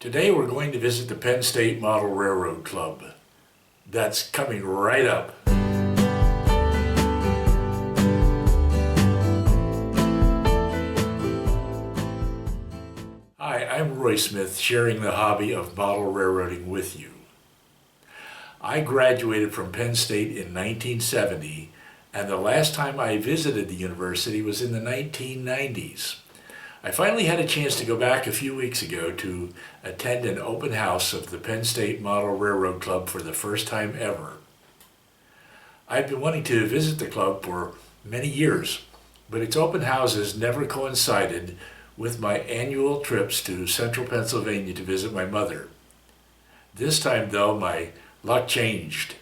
Today we're going to visit the Penn State Model Railroad Club. That's coming right up. Hi, I'm Roy Smith, sharing the hobby of model railroading with you. I graduated from Penn State in 1970, and the last time I visited the university was in the 1990s. I finally had a chance to go back a few weeks ago to attend an open house of the Penn State Model Railroad Club for the first time ever. I've been wanting to visit the club for many years, but its open houses never coincided with my annual trips to central Pennsylvania to visit my mother. This time, though, my luck changed.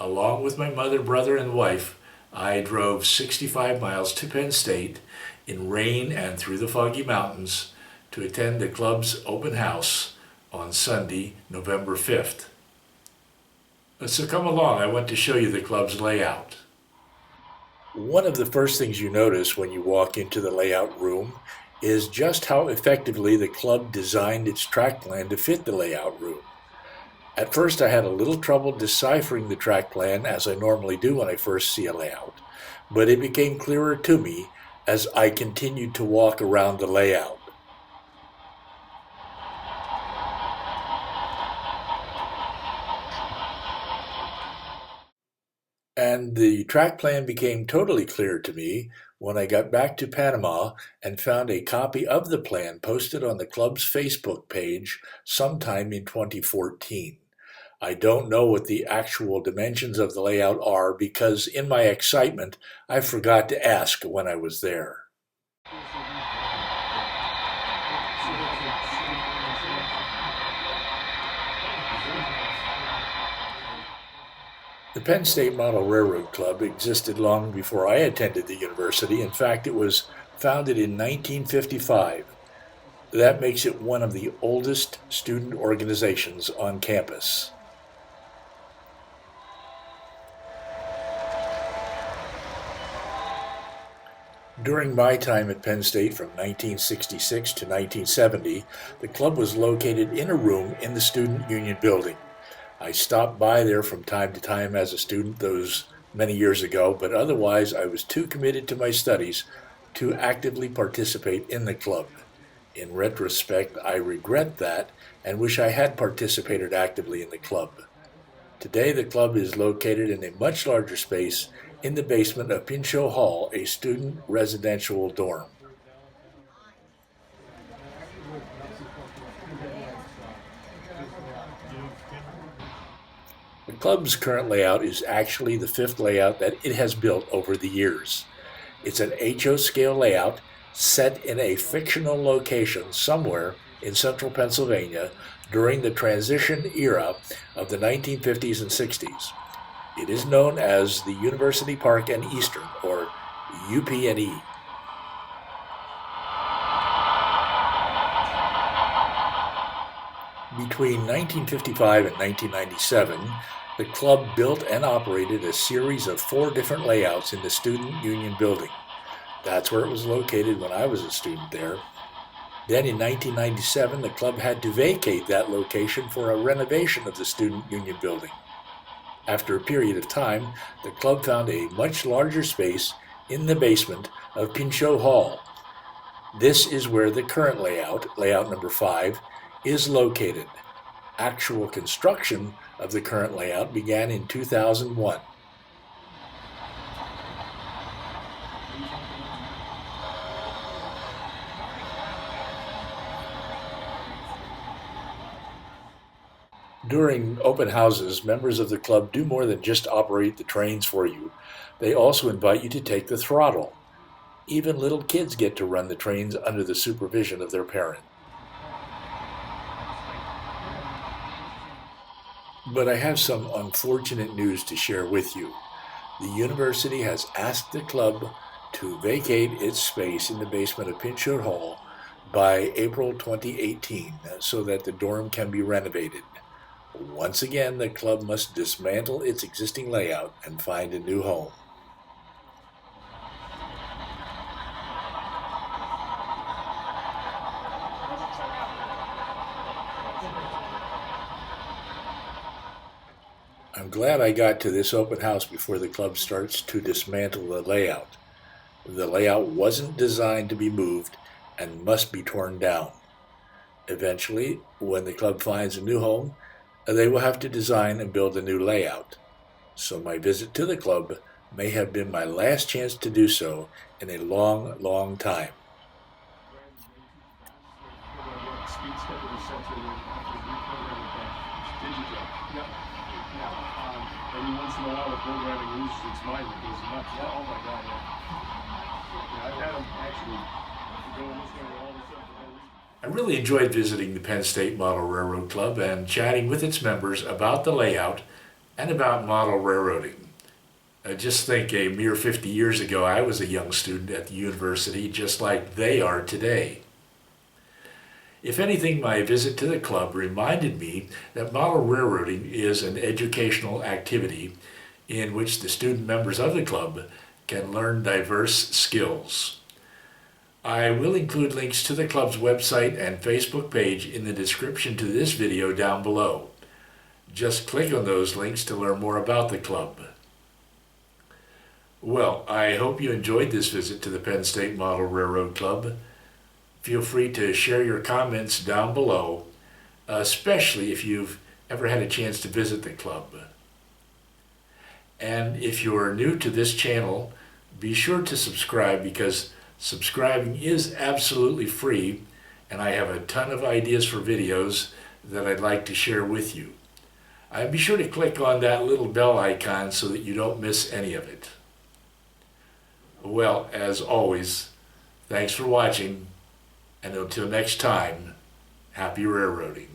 Along with my mother, brother, and wife, I drove 65 miles to Penn State in rain and through the foggy mountains to attend the club's open house on Sunday, November 5th. So come along, I want to show you the club's layout. One of the first things you notice when you walk into the layout room is just how effectively the club designed its track plan to fit the layout room. At first I had a little trouble deciphering the track plan, as I normally do when I first see a layout, but it became clearer to me as I continued to walk around the layout. And the track plan became totally clear to me when I got back to Panama and found a copy of the plan posted on the club's Facebook page sometime in 2014. I don't know what the actual dimensions of the layout are because in my excitement, I forgot to ask when I was there. The Penn State Model Railroad Club existed long before I attended the university. In fact, it was founded in 1955. That makes it one of the oldest student organizations on campus. During my time at Penn State from 1966 to 1970, the club was located in a room in the Student Union building. I stopped by there from time to time as a student those many years ago, but otherwise I was too committed to my studies to actively participate in the club. In retrospect, I regret that and wish I had participated actively in the club. Today, the club is located in a much larger space in the basement of Pinchot Hall, a student residential dorm. The club's current layout is actually the fifth layout that it has built over the years. It's an HO scale layout set in a fictional location somewhere in central Pennsylvania during the transition era of the 1950s and 60s. It is known as the University Park and Eastern, or UP&E. Between 1955 and 1997, the club built and operated a series of 4 different layouts in the Student Union building. That's where it was located when I was a student there. Then in 1997, the club had to vacate that location for a renovation of the Student Union building. After a period of time, the club found a much larger space in the basement of Pinchot Hall. This is where the current layout, layout number 5, is located. Actual construction of the current layout began in 2001. During open houses, members of the club do more than just operate the trains for you. They also invite you to take the throttle. Even little kids get to run the trains under the supervision of their parent. But I have some unfortunate news to share with you. The university has asked the club to vacate its space in the basement of Pinchot Hall by April 2018 so that the dorm can be renovated. Once again, the club must dismantle its existing layout and find a new home. I'm glad I got to this open house before the club starts to dismantle the layout. The layout wasn't designed to be moved and must be torn down. Eventually, when the club finds a new home, they will have to design and build a new layout. So my visit to the club may have been my last chance to do so in a long, long time. Speed schedule is set to reprogram it back. It's digital. Yep. Yeah. Every once in a while, the programming loses its mind. It goes nuts. Yeah. Oh my God. Yeah. I've had them actually going this way all of a sudden for no reason. I really enjoyed visiting the Penn State Model Railroad Club and chatting with its members about the layout and about model railroading. Just think a mere 50 years ago, I was a young student at the university just like they are today. If anything, my visit to the club reminded me that model railroading is an educational activity in which the student members of the club can learn diverse skills. I will include links to the club's website and Facebook page in the description to this video down below. Just click on those links to learn more about the club. Well, I hope you enjoyed this visit to the Penn State Model Railroad Club. Feel free to share your comments down below, especially if you've ever had a chance to visit the club. And if you're new to this channel, be sure to subscribe because subscribing is absolutely free and I have a ton of ideas for videos that I'd like to share with you. Be sure to click on that little bell icon so that you don't miss any of it. Well, as always, thanks for watching, and until next time, happy railroading.